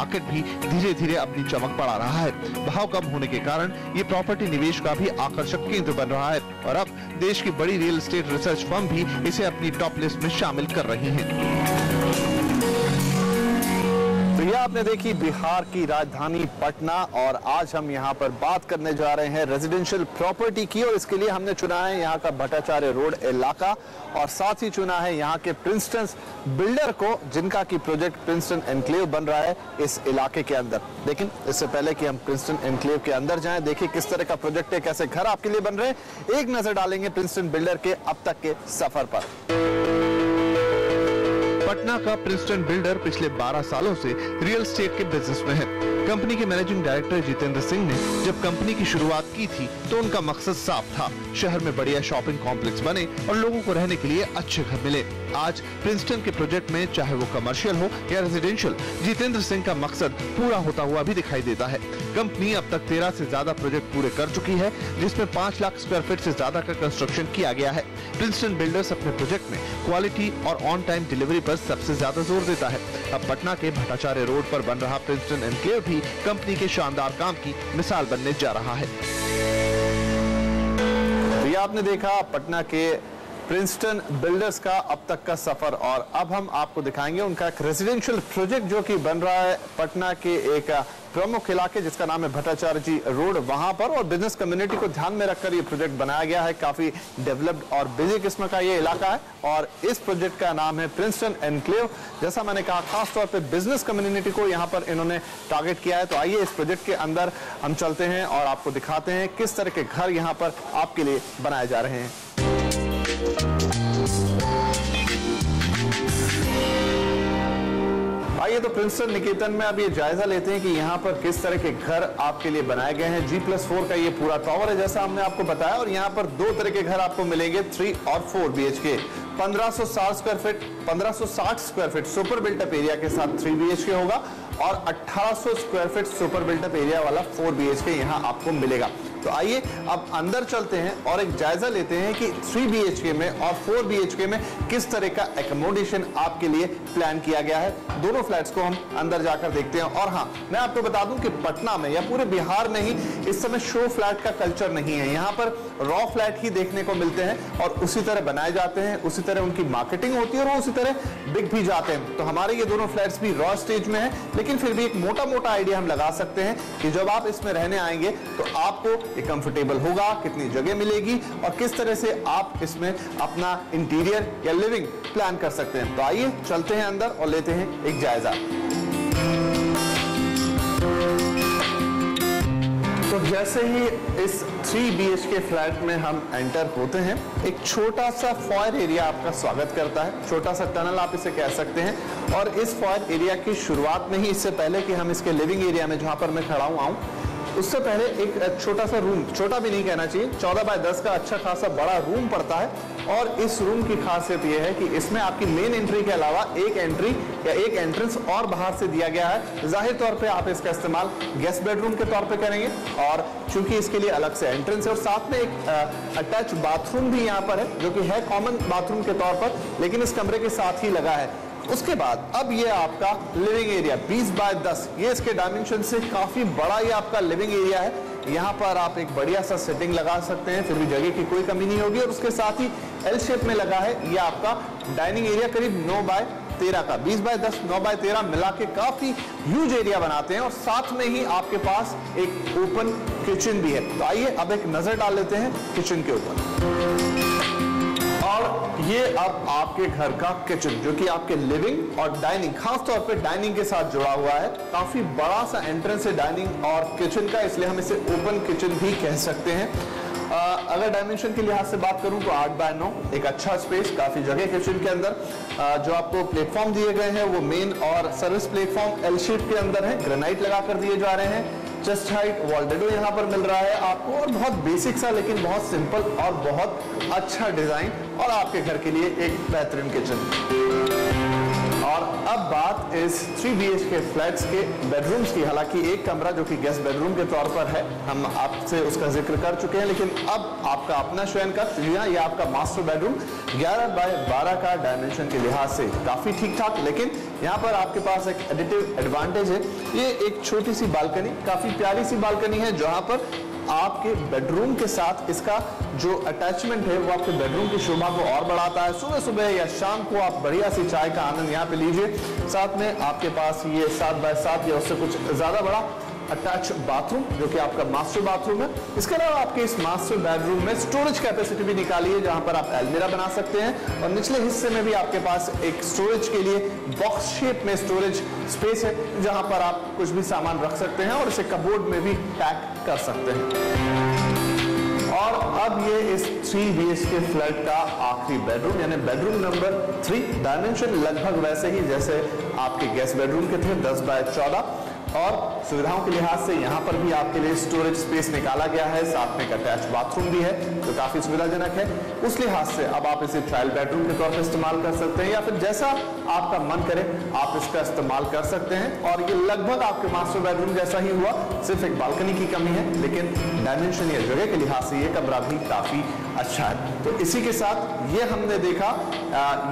Market भी धीरे धीरे अपनी चमक बढ़ा रहा है। भाव कम होने के कारण ये प्रॉपर्टी निवेश का भी आकर्षक केंद्र बन रहा है और अब देश की बड़ी रियल एस्टेट रिसर्च फर्म भी इसे अपनी टॉप लिस्ट में शामिल कर रही है। तो यह आपने देखी बिहार की राजधानी पटना और आज हम यहाँ पर बात करने जा रहे हैं रेजिडेंशियल प्रॉपर्टी की और इसके लिए हमने चुना है यहाँ का भट्टाचार्य रोड इलाका और साथ ही चुना है यहाँ के प्रिंसटन बिल्डर को जिनका की प्रोजेक्ट प्रिंसटन एनक्लेव बन रहा है इस इलाके के अंदर। लेकिन इससे पहले कि हम प्रिंसटन एनक्लेव के अंदर जाएं, देखिए किस तरह का प्रोजेक्ट है, कैसे घर आपके लिए बन रहे हैं। एक नजर डालेंगे प्रिंसटन बिल्डर के अब तक के सफर पर। पटना का प्रिंसटन बिल्डर पिछले 12 सालों से रियल एस्टेट के बिजनेस में है। कंपनी के मैनेजिंग डायरेक्टर जितेंद्र सिंह ने जब कंपनी की शुरुआत की थी तो उनका मकसद साफ था, शहर में बढ़िया शॉपिंग कॉम्प्लेक्स बने और लोगों को रहने के लिए अच्छे घर मिले। आज प्रिंसटन के प्रोजेक्ट में चाहे वो कमर्शियल हो या रेजिडेंशियल, जितेंद्र सिंह का मकसद पूरा होता हुआ भी दिखाई देता है। कंपनी अब तक 13 से ज्यादा प्रोजेक्ट पूरे कर चुकी है, जिसमें 5 लाख स्क्वायर फीट से ज्यादा का कंस्ट्रक्शन किया गया है। प्रिंसटन बिल्डर्स अपने प्रोजेक्ट में क्वालिटी और ऑन टाइम डिलीवरी पर सबसे ज्यादा जोर देता है। अब पटना के भट्टाचार्य रोड पर बन रहा प्रिंसटन एनक्लेव भी कंपनी के शानदार काम की मिसाल बनने जा रहा है। तो ये आपने देखा पटना के प्रिंसटन बिल्डर्स का अब तक का सफर और अब हम आपको दिखाएंगे उनका एक रेजिडेंशियल प्रोजेक्ट जो कि बन रहा है पटना के एक प्रमुख इलाके जिसका नाम है भट्टाचार्य जी रोड, वहां पर और बिजनेस कम्युनिटी को ध्यान में रखकर ये प्रोजेक्ट बनाया गया है। काफी डेवलप्ड और बिजी किस्म का ये इलाका है और इस प्रोजेक्ट का नाम है प्रिंसटन एनक्लेव। जैसा मैंने कहा, खास तौर पे बिजनेस कम्युनिटी को यहाँ पर इन्होंने टारगेट किया है। तो आइए इस प्रोजेक्ट के अंदर हम चलते हैं और आपको दिखाते हैं किस तरह के घर यहाँ पर आपके लिए बनाए जा रहे हैं। आइए तो प्रिंसटन निकेतन में अब ये जायजा लेते हैं कि यहाँ पर किस तरह के घर आपके लिए बनाए गए हैं। G+4 का ये पूरा टावर है जैसा हमने आपको बताया और यहाँ पर 2 तरह के घर आपको मिलेंगे, 3 और 4 BHK। 1560 square feet super built up area के साथ 3 BHK होगा और 1800 square feet super built up area वाला 4 BHK यहाँ आपको मिलेगा। तो आइए अब अंदर चलते हैं और एक जायजा लेते हैं कि 3 BHK में और 4 BHK में किस तरह का एकोमोडेशन आपके लिए प्लान किया गया है। दोनों फ्लैट्स को हम अंदर जाकर देखते हैं। और हाँ, मैं आपको बता दूं कि पटना में या पूरे बिहार में ही इस समय शो फ्लैट का कल्चर नहीं है। यहाँ पर रॉ फ्लैट ही देखने को मिलते हैं और उसी तरह बनाए जाते हैं, उसी तरह उनकी मार्केटिंग होती है और उसी तरह बिक भी जाते हैं। तो हमारे ये दोनों फ्लैट्स भी रॉ स्टेज में है, लेकिन फिर भी एक मोटा मोटा आइडिया हम लगा सकते हैं कि जब आप इसमें रहने आएंगे तो आपको ये कंफर्टेबल होगा, कितनी जगह मिलेगी और किस तरह से आप इसमें अपना इंटीरियर या लिविंग प्लान कर सकते हैं। तो आइए चलते हैं अंदर और लेते हैं एक जायजा। तो जैसे ही इस 3 BHK फ्लैट में हम एंटर होते हैं, एक छोटा सा फॉयर एरिया आपका स्वागत करता है, छोटा सा टनल आप इसे कह सकते हैं। और इस फॉयर एरिया की शुरुआत में ही, इससे पहले कि हम इसके लिविंग एरिया में जहां पर मैं खड़ा हूं उससे पहले एक छोटा सा रूम, छोटा भी नहीं कहना चाहिए, 14 बाय 10 का अच्छा खासा बड़ा रूम पड़ता है। और इस रूम की खासियत यह है कि इसमें आपकी मेन एंट्री के अलावा एक एंट्री या एक एंट्रेंस और बाहर से दिया गया है। जाहिर तौर पे आप इसका इस्तेमाल गेस्ट बेडरूम के तौर पे करेंगे और चूंकि इसके लिए अलग से एंट्रेंस है और साथ में एक अटैच बाथरूम भी यहाँ पर है जो कि है कॉमन बाथरूम के तौर पर, लेकिन इस कमरे के साथ ही लगा है। उसके बाद अब ये आपका लिविंग एरिया 20 बाय 10, ये इसके डायमेंशन से काफी बड़ा ये आपका लिविंग एरिया है। यहाँ पर आप एक बढ़िया सा सेटिंग लगा सकते हैं, फिर भी जगह की कोई कमी नहीं होगी। और उसके साथ ही एल शेप में लगा है ये आपका डाइनिंग एरिया, करीब 9 बाय 13 का, 20 बाय 10 9 बाय 13 मिला के काफी ह्यूज एरिया बनाते हैं। और साथ में ही आपके पास एक ओपन किचन भी है। तो आइए अब एक नजर डाल लेते हैं किचन के ऊपर। और ये अब आपके घर का किचन जो कि आपके लिविंग और डाइनिंग, खास तौर पे डाइनिंग के साथ जुड़ा हुआ है। काफी बड़ा सा एंट्रेंस है डाइनिंग और किचन का, इसलिए हम इसे ओपन किचन भी कह सकते हैं। अगर डायमेंशन के लिहाज से बात करूं तो 8 बाय 9, एक अच्छा स्पेस, काफी जगह किचन के अंदर। जो आपको प्लेटफॉर्म दिए गए हैं वो मेन और सर्विस प्लेटफॉर्म एल शेप के अंदर है, ग्रेनाइट लगाकर दिए जा रहे हैं। चेस्ट हाइट वॉलडेडो यहाँ पर मिल रहा है आपको और बहुत बेसिक सा लेकिन बहुत सिंपल और बहुत अच्छा डिजाइन और आपके घर के लिए एक बेहतरीन किचन। और और अब बात इस 3 BHK फ्लैट्स के बेडरूम्स की। हालांकि एक कमरा जो कि गेस्ट बेडरूम के तौर पर है, हम आपसे उसका जिक्र कर चुके हैं, लेकिन अब आपका अपना शयन कक्ष, ये आपका मास्टर बेडरूम 11 बाय 12 का डायमेंशन के लिहाज से काफी ठीक ठाक। लेकिन यहाँ पर आपके पास एक एडिटिव एडवांटेज है, ये एक छोटी सी बालकनी, काफी प्यारी सी बालकनी है, जहां पर आपके बेडरूम के साथ इसका जो अटैचमेंट है वो आपके बेडरूम की शोभा को और बढ़ाता है। सुबह सुबह या शाम को आप बढ़िया सी चाय का आनंद यहाँ पे लीजिए। साथ में आपके पास ये 7 बाय 7 या उससे कुछ ज्यादा बड़ा अटैच बाथरूम जो कि आपका मास्टर बाथरूम है। इसके अलावा आपके इस मास्टर बेडरूम में स्टोरेज कैपेसिटी भी निकाली है, जहां पर आप अलमीरा बना सकते हैं और निचले हिस्से में भी आपके पास एक स्टोरेज के लिए बॉक्स शेप में स्टोरेज स्पेस है, जहां पर आप कुछ भी सामान रख सकते हैं और इसे कबोर्ड में भी पैक कर सकते हैं। और अब ये इस 3 BHK फ्लैट का आखिरी बेडरूम यानी बेडरूम नंबर 3, डायमेंशन लगभग वैसे ही जैसे आपके गेस्ट बेडरूम के थे, 10 बाय 14, और सुविधाओं के लिहाज से यहाँ पर भी आपके लिए स्टोरेज स्पेस निकाला गया है, साथ में एक अटैच बाथरूम भी है जो काफी सुविधाजनक है। उस लिहाज से अब आप इसे ट्रायल बेडरूम के तौर पर इस्तेमाल कर सकते हैं या फिर जैसा आपका मन करे आप इसका इस्तेमाल कर सकते हैं। और ये लगभग आपके मास्टर बेडरूम जैसा ही हुआ, सिर्फ एक बालकनी की कमी है, लेकिन डायमेंशन या जगह के लिहाज से ये कमरा भी काफी अच्छा है। तो इसी के साथ ये हमने देखा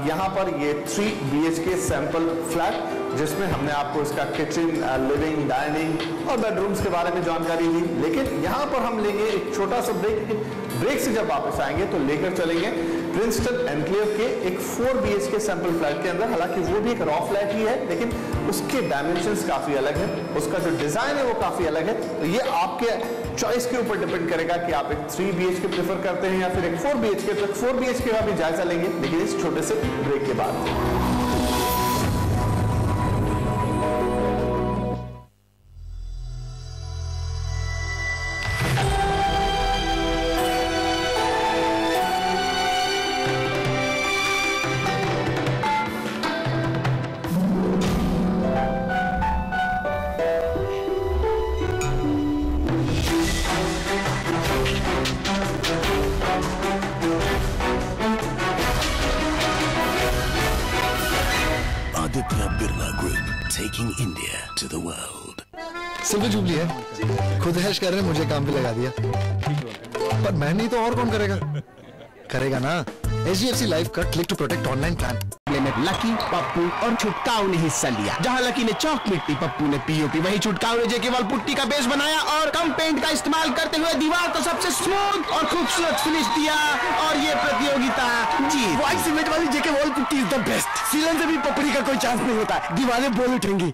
यहाँ पर ये 3 BHK सैंपल फ्लैट, जिसमें हमने आपको इसका किचन, लिविंग, डाइनिंग और बेडरूम्स के बारे में जानकारी दी। लेकिन यहाँ पर हम लेंगे एक छोटा सा ब्रेक से जब वापस आएंगे तो लेकर चलेंगे प्रिंसटन एनक्लेव के एक 4 BHK सैंपल फ्लैट के अंदर। हालांकि वो भी एक रॉ फ्लैट ही है, लेकिन उसके डायमेंशंस काफी अलग है, उसका जो डिजाइन है वो काफी अलग है। तो ये आपके चॉइस के ऊपर डिपेंड करेगा कि आप एक 3 BHK प्रेफर करते हैं या फिर एक 4 BHK। तो 4 BHK का भी जायजा लेंगे, लेकिन इस छोटे से ब्रेक के बाद। Taking India to the world. Silver jubilee है, खुद हैश कर रहे हैं, मुझे काम पे लगा दिया। पर मैं नहीं तो और कौन करेगा? करेगा ना HDFC लाइफ का click to protect online plan. Lucky, Pappu और छुटकाऊ ने हिस्सा लिया। जहां लकी ने चौक मिट्टी, पप्पू ने पीओपी, वहीं छुटकाऊ ने जेके वाल पुट्टी का बेस बनाया और कम पेंट का इस्तेमाल करते हुए दीवार को सबसे स्मूथ और खूबसूरत फिनिश दिया और ये प्रतियोगिता जीत। व्हाइट सीमेंट वाली JK wall putty is the best. सीलन से भी पपड़ी का कोई चांस नहीं होता, दीवारें बोल उठेंगी।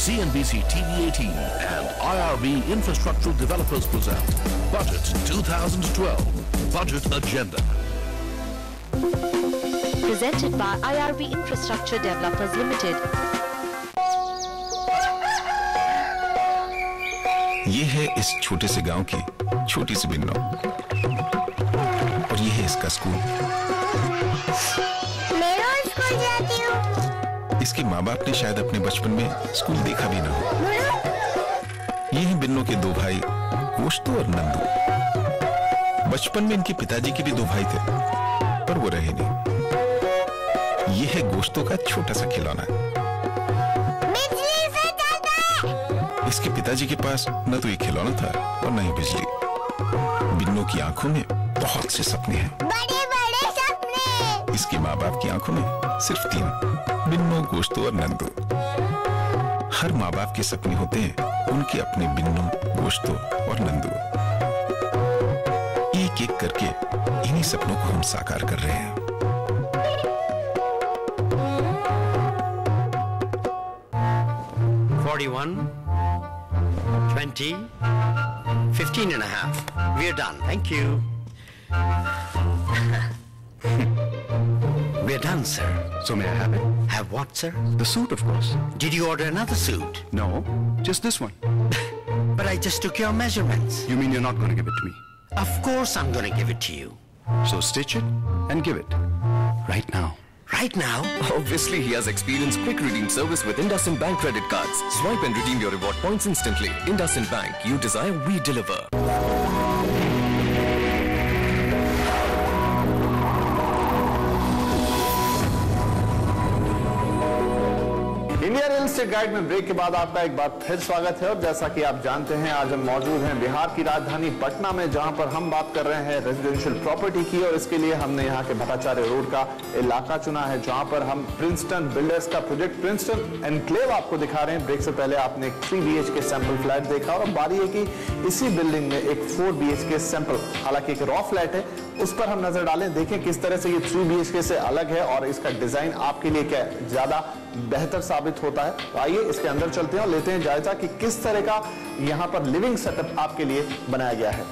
CNBC TV18 and IRB Infrastructural Developers present Budget 2012 Budget Agenda. Presented by IRB Infrastructure Developers Limited. ये है इस छोटे से गांव की छोटी सी बिन्नो और ये है इसका स्कूल। मैं रोज स्कूल जाती हूँ। इसके माँ बाप ने शायद अपने बचपन में स्कूल देखा भी ना हो। ये है बिन्नो के 2 भाई गोश्तो और नंदू। बचपन में इनके पिताजी के भी 2 भाई थे पर वो रहे नहीं। ये है गोश्तो का छोटा सा खिलौना। बिजली से चलता है। इसके पिताजी के पास न तो ये खिलौना था और न ही बिजली। बिन्नो की आंखों में बहुत से सपने हैं, बड़े बड़े सपने। इसके माँ बाप की आंखों में सिर्फ 3, बिन्नो, गोश्तो और नंदू। हर माँ बाप के सपने होते हैं उनके अपने बिन्नो, गोश्तो और नंदू। एक एक करके इन्हीं सपनों को हम साकार कर रहे हैं। 41, 20, 15 and a half. We're done. Thank you. We're done, sir. So may I have it? Have what, sir? The suit, of course. Did you order another suit? No, just this one. But I just took your measurements. You mean you're not going to give it to me? Of course I'm going to give it to you. So stitch it and give it. Right now. Right now? Obviously, he has experienced quick redeem service with IndusInd Bank credit cards. Swipe and redeem your reward points instantly. IndusInd Bank, you desire, we deliver. State guide में break के बाद आपका एक बार फिर स्वागत है। और जैसा कि आप जानते हैं, आज हम मौजूद हैं बिहार की राजधानी पटना में, जहां पर हम बात कर रहे हैं रेजिडेंशियल प्रॉपर्टी की। और इसके लिए हमने यहां के भट्टाचार्य रोड का इलाका चुना है, जहां पर हम प्रिंसटन बिल्डर्स का प्रोजेक्ट प्रिंसटन एनक्लेव आपको दिखा रहे हैं। ब्रेक से पहले आपने एक 3 BHK सैंपल फ्लैट देखा और अब बारी है कि इसी बिल्डिंग में एक 4 BHK सैंपल, हालांकि एक रॉ फ्लैट है, उस पर हम नजर डालें, देखें किस तरह से ये 3 BHK से अलग है और इसका डिजाइन आपके लिए क्या ज्यादा बेहतर साबित होता है। तो आइए इसके अंदर चलते हैं और लेते हैं जायजा कि किस तरह का यहां पर लिविंग सेटअप आपके लिए बनाया गया है।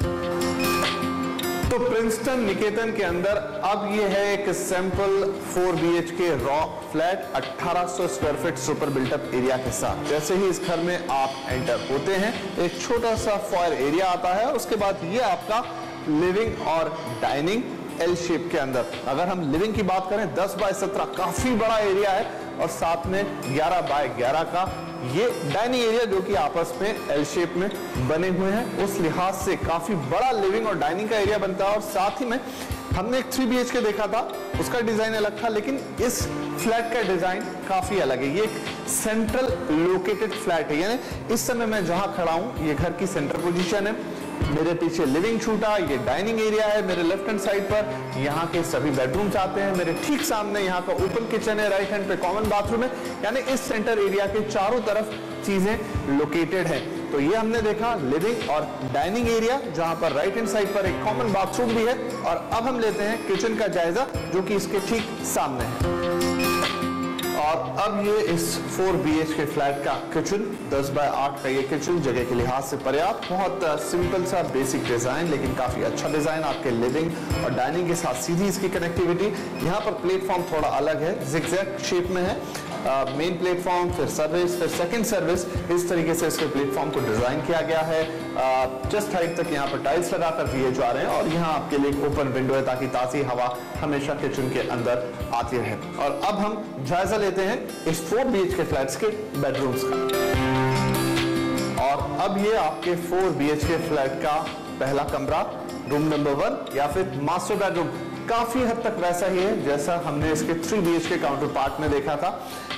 तो प्रिंसटन निकेतन के अंदर अब ये है एक sample 4 BHK raw flat 1800 square feet super built up area के साथ। जैसे ही इस घर में आप एंटर होते हैं, एक छोटा सा फॉयर एरिया आता है और उसके बाद ये आपका लिविंग और डाइनिंग एल शेप के अंदर। अगर हम लिविंग की बात करें, 10 बाय 17 काफी बड़ा एरिया है और साथ में 11 बाय 11 का ये डाइनिंग एरिया, जो कि आपस में एल शेप में बने हुए हैं। उस लिहाज से काफी बड़ा लिविंग और डाइनिंग का एरिया बनता है। और साथ ही में हमने एक 3 BHK देखा था, उसका डिजाइन अलग था, लेकिन इस फ्लैट का डिजाइन काफी अलग है। ये एक सेंट्रल लोकेटेड फ्लैट है, यानी इस समय मैं जहां खड़ा हूं ये घर की सेंट्रल पोजीशन है। मेरे पीछे लिविंग छूटा, ये डाइनिंग एरिया है। मेरे लेफ्ट हैंड साइड पर यहाँ के सभी बेडरूम्स आते हैं। मेरे ठीक सामने यहाँ का ओपन किचन है, राइट हैंड पे कॉमन बाथरूम है। यानी इस सेंटर एरिया के चारों तरफ चीजें लोकेटेड है। तो ये हमने देखा लिविंग और डाइनिंग एरिया, जहां पर राइट हैंड साइड पर एक कॉमन बाथरूम भी है। और अब हम लेते हैं किचन का जायजा, जो कि इसके ठीक सामने है। और अब ये इस 4 BHK फ्लैट का किचन, 10 बाय 8 का ये किचन जगह के लिहाज से पर्याप्त, बहुत सिंपल सा बेसिक डिजाइन, लेकिन काफी अच्छा डिजाइन। आपके लिविंग और डाइनिंग के साथ सीधी इसकी कनेक्टिविटी। यहाँ पर प्लेटफॉर्म थोड़ा अलग है, जिगजैग शेप में है। मेन प्लेटफॉर्म, फिर सर्विस, फिर सेकंड सर्विस, इस तरीके से इसके प्लेटफॉर्म को डिजाइन किया गया है। जस्ट हाइट तक यहाँ पर टाइल्स लगाकर दिए जा रहे हैं और यहाँ आपके लिए ओपन विंडो है, ताकि ताजी हवा हमेशा किचन के अंदर आती रहे। और अब हम जायजा लेते हैं इस 4 BHK फ्लैट्स के बेडरूम्स का। और अब ये आपके 4 BHK फ्लैट का पहला कमरा, रूम नंबर 1 या फिर मास्टर बेडरूम, काफी हद तक वैसा ही है जैसा हमने इसके 3 BHK काउंटर पार्ट में देखा था।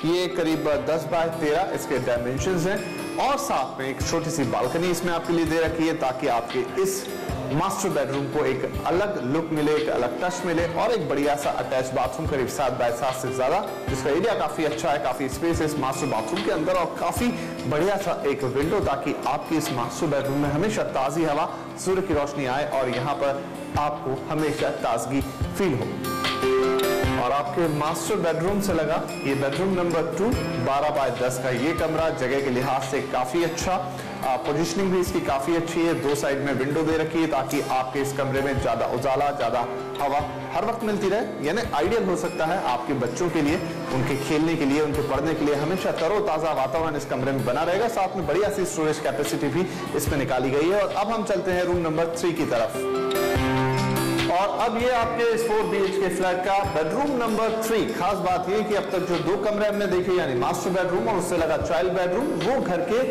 ये करीब 10 बाय 13 इसके डायमेंशंस हैं और साथ में एक छोटी सी बालकनी इसमें आपके लिए दे रखी है, ताकि आपके इस मास्टर बेडरूम को एक अलग लुक मिले, एक अलग टच मिले। और एक बढ़िया सा अटैच बाथरूम, करीब 7 बाय 7 से ज्यादा, जिसका एरिया काफी अच्छा है, काफी स्पेस है इस मास्टर बाथरूम के अंदर। और काफी बढ़िया सा एक विंडो, ताकि आपकी इस मास्टर बेडरूम में हमेशा ताजी हवा, सूर्य की रोशनी आए और यहाँ पर आपको हमेशा ताजगी फील हो। और आपके मास्टर बेडरूम से लगा ये बेडरूम नंबर 2, 12 बाय 10 का ये कमरा, जगह के लिहाज से काफी अच्छा, पोजीशनिंग भी इसकी काफी अच्छी है। 2 साइड में विंडो दे रखी है, ताकि आपके इस कमरे में ज्यादा उजाला, ज्यादा हवा हर वक्त मिलती रहे। यानी आइडियल हो सकता है आपके बच्चों के लिए, उनके खेलने के लिए, उनके पढ़ने के लिए। हमेशा तरोताजा वातावरण इस कमरे में बना रहेगा। साथ में बढ़िया सी स्टोरेज कैपेसिटी भी इसमें निकाली गई है। और अब हम चलते हैं रूम नंबर 3 की तरफ। और अब ये आपके इस 4 BHK फ्लैट का बेडरूम नंबर 3। खास बात ये कि अब तक जो 2 कमरे हमने देखे, यानी मास्टर बेडरूम और उससे लगा चाइल्ड बेडरूम, वो घर के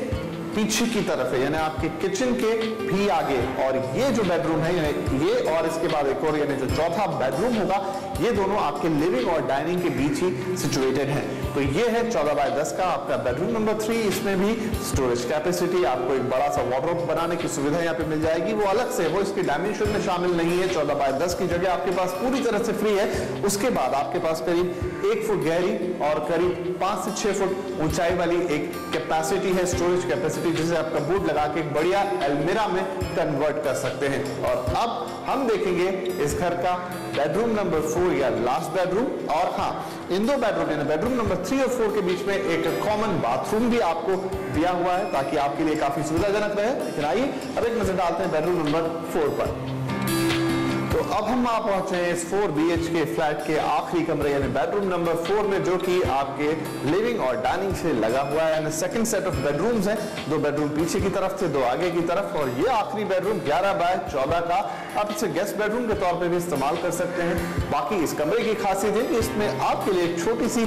पीछे की तरफ है, यानी आपके किचन के भी आगे। और ये जो बेडरूम है, ये और इसके बाद एक और, यानी जो चौथा बेडरूम होगा, ये दोनों आपके लिविंग और डाइनिंग के बीच ही सिचुएटेड हैं। तो ये है 14 बाय 10 का आपका बेडरूम नंबर 3। इसमें भी स्टोरेज कैपेसिटी, आपको एक बड़ा सा वार्डरोब बनाने की सुविधा यहाँ पे मिल जाएगी। वो अलग से, वो इसके डायमेंशन में शामिल नहीं है। 14 बाय 10 की जगह आपके पास पूरी तरह से फ्री है। उसके बाद आपके पास करीब 1 फुट गहरी और करीब 5 से 6 फुट ऊंचाई वाली एक कैपेसिटी है, स्टोरेज कैपेसिटी, जिसे आप कबूर्ड लगा के एक बढ़िया अलमीरा में कन्वर्ट कर सकते हैं। और अब हम देखेंगे इस घर का बेडरूम नंबर 4 या लास्ट बेडरूम। और हाँ, इन 2 बेडरूम, यानी बेडरूम नंबर 3 और 4 के बीच में एक कॉमन बाथरूम भी आपको दिया हुआ है, ताकि आपके लिए काफी सुविधाजनक रहे। लेकिन आइए अब एक नजर डालते हैं बेडरूम नंबर 4 पर। तो अब हम आप पहुंचे हैं इस 4 BHK फ्लैट के आखिरी कमरे, यानी बेडरूम नंबर 4 में, जो कि आपके लिविंग और डाइनिंग से लगा हुआ है। यानी सेकंड सेट ऑफ बेडरूम्स हैं। 2 बेडरूम पीछे की तरफ थे, 2 आगे की तरफ। और ये आखिरी बेडरूम 11 बाय 14 का, आप इसे गेस्ट बेडरूम के तौर पे भी इस्तेमाल कर सकते हैं। बाकी इस कमरे की खासियत है कि इसमें आपके लिए एक छोटी सी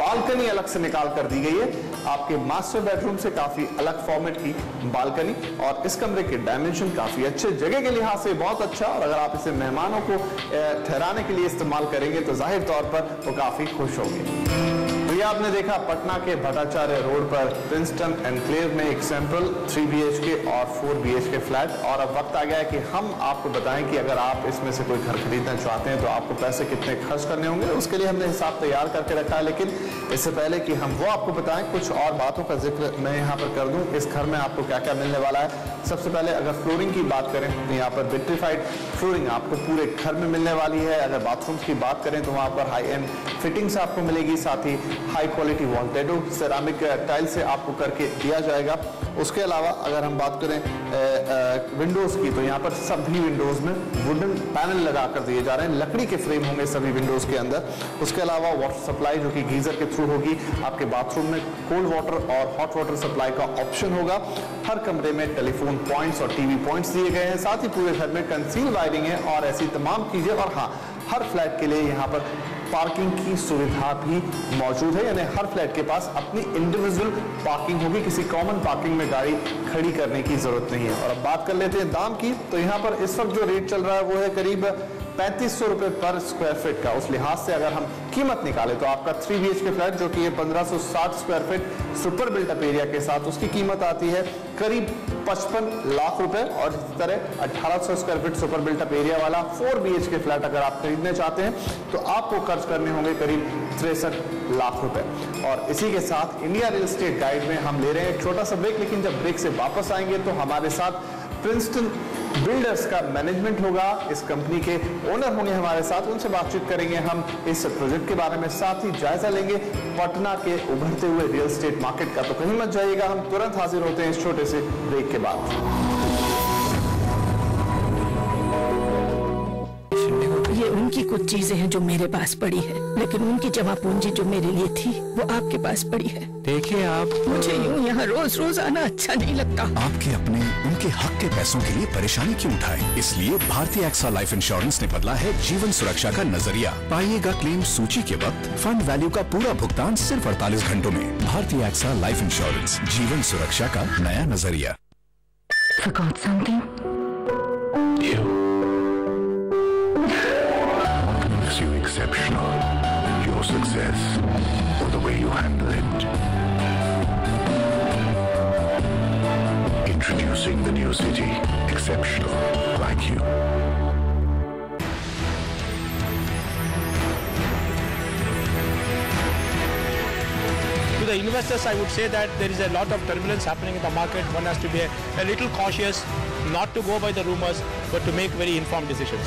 बालकनी अलग से निकाल कर दी गई है, आपके मास्टर बेडरूम से काफी अलग फॉर्मेट की बालकनी। और इस कमरे के डायमेंशन काफी अच्छे, जगह के लिहाज से बहुत अच्छा। और अगर आप इसे मेहमानों को ठहराने के लिए इस्तेमाल करेंगे तो जाहिर तौर पर वो काफी खुश होंगे। तो ये आपने देखा पटना के भट्टाचार्य रोड पर प्रिंसटन एनक्लेव में एक सैंपल 3 BHK और 4 BHK फ्लैट। और अब वक्त आ गया है कि हम आपको बताएं कि अगर आप इसमें से कोई घर खरीदना चाहते हैं तो आपको पैसे कितने खर्च करने होंगे। उसके लिए हमने हिसाब तैयार करके रखा है, लेकिन इससे पहले कि हम वो आपको बताएं कुछ और बातों का जिक्र मैं यहाँ पर कर दूं। इस घर में आपको क्या क्या मिलने वाला है। सबसे पहले अगर फ्लोरिंग की बात करें तो यहाँ पर विट्रीफाइड फ्लोरिंग आपको पूरे घर में मिलने वाली है। अगर बाथरूम्स की बात करें तो वहाँ पर हाई एंड फिटिंग्स आपको मिलेगी, साथ ही हाई क्वालिटी वॉल्टेडो सेरामिक टाइल से आपको करके दिया जाएगा। उसके अलावा अगर हम बात करें विंडोज की तो यहाँ पर सभी विंडोज में वुडन पैनल लगाकर दिए जा रहे हैं, लकड़ी के फ्रेम होंगे सभी विंडोज के अंदर। उसके अलावा वाटर सप्लाई जो कि गीजर के थ्रू होगी, आपके बाथरूम में कोल्ड वाटर और हॉट वाटर सप्लाई का ऑप्शन होगा। हर कमरे में टेलीफोन पॉइंट्स और टीवी पॉइंट्स दिए गए हैं, साथ ही पूरे घर में कंसील वायरिंग है और ऐसी तमाम चीजें। और हाँ, हर फ्लैट के लिए यहाँ पर पार्किंग की सुविधा भी मौजूद है, यानी हर फ्लैट के पास अपनी इंडिविजुअल पार्किंग होगी, किसी कॉमन पार्किंग में गाड़ी खड़ी करने की जरूरत नहीं है। और अब बात कर लेते हैं दाम की, तो यहाँ पर इस वक्त जो रेट चल रहा है वो है करीब 3500 रुपए पर स्क्वायर फीट का। उस लिहाज से अगर हम कीमत निकालें तो आपका 3 BHK फ्लैट जो कि 1560 square feet super built up area के साथ उसकी कीमत आती है करीब 55 लाख रुपए। और इसी तरह 1800 square feet super built up area वाला 4 BHK फ्लैट अगर आप खरीदने चाहते हैं तो आपको खर्च करने होंगे करीब 63 लाख रुपए। और इसी के साथ इंडिया रियल एस्टेट गाइड में हम ले रहे हैं एक छोटा सा ब्रेक, लेकिन जब ब्रेक से वापस आएंगे तो हमारे साथ प्रिंसटन बिल्डर्स का मैनेजमेंट होगा, इस कंपनी के ओनर होंगे हमारे साथ, उनसे बातचीत करेंगे हम इस प्रोजेक्ट के बारे में, साथ ही जायजा लेंगे पटना के उभरते हुए रियल एस्टेट मार्केट का। तो कहीं मत जाइएगा, हम तुरंत हाजिर होते हैं इस छोटे से ब्रेक के बाद। ये उनकी कुछ चीजें हैं जो मेरे पास पड़ी है, लेकिन उनकी जमा पूंजी जो मेरे लिए थी वो आपके पास पड़ी है। देखिए आप, मुझे यूं यहाँ रोज रोज आना अच्छा नहीं लगता। आपके अपने उनके हक के पैसों के लिए परेशानी क्यों उठाएं? इसलिए भारतीय एक्सा लाइफ इंश्योरेंस ने बदला है जीवन सुरक्षा का नजरिया। पाइएगा क्लेम सूची के वक्त फंड वैल्यू का पूरा भुगतान सिर्फ 48 घंटों में। भारतीय एक्सा लाइफ इंश्योरेंस, जीवन सुरक्षा का नया नजरिया। Forgot something? You exceptional. Your success or the way you handle it. Introducing the new city, exceptional like you. To the investors, I would say that there is a lot of turbulence happening in the market. One has to be a little cautious, not to go by the rumors, but to make very informed decisions.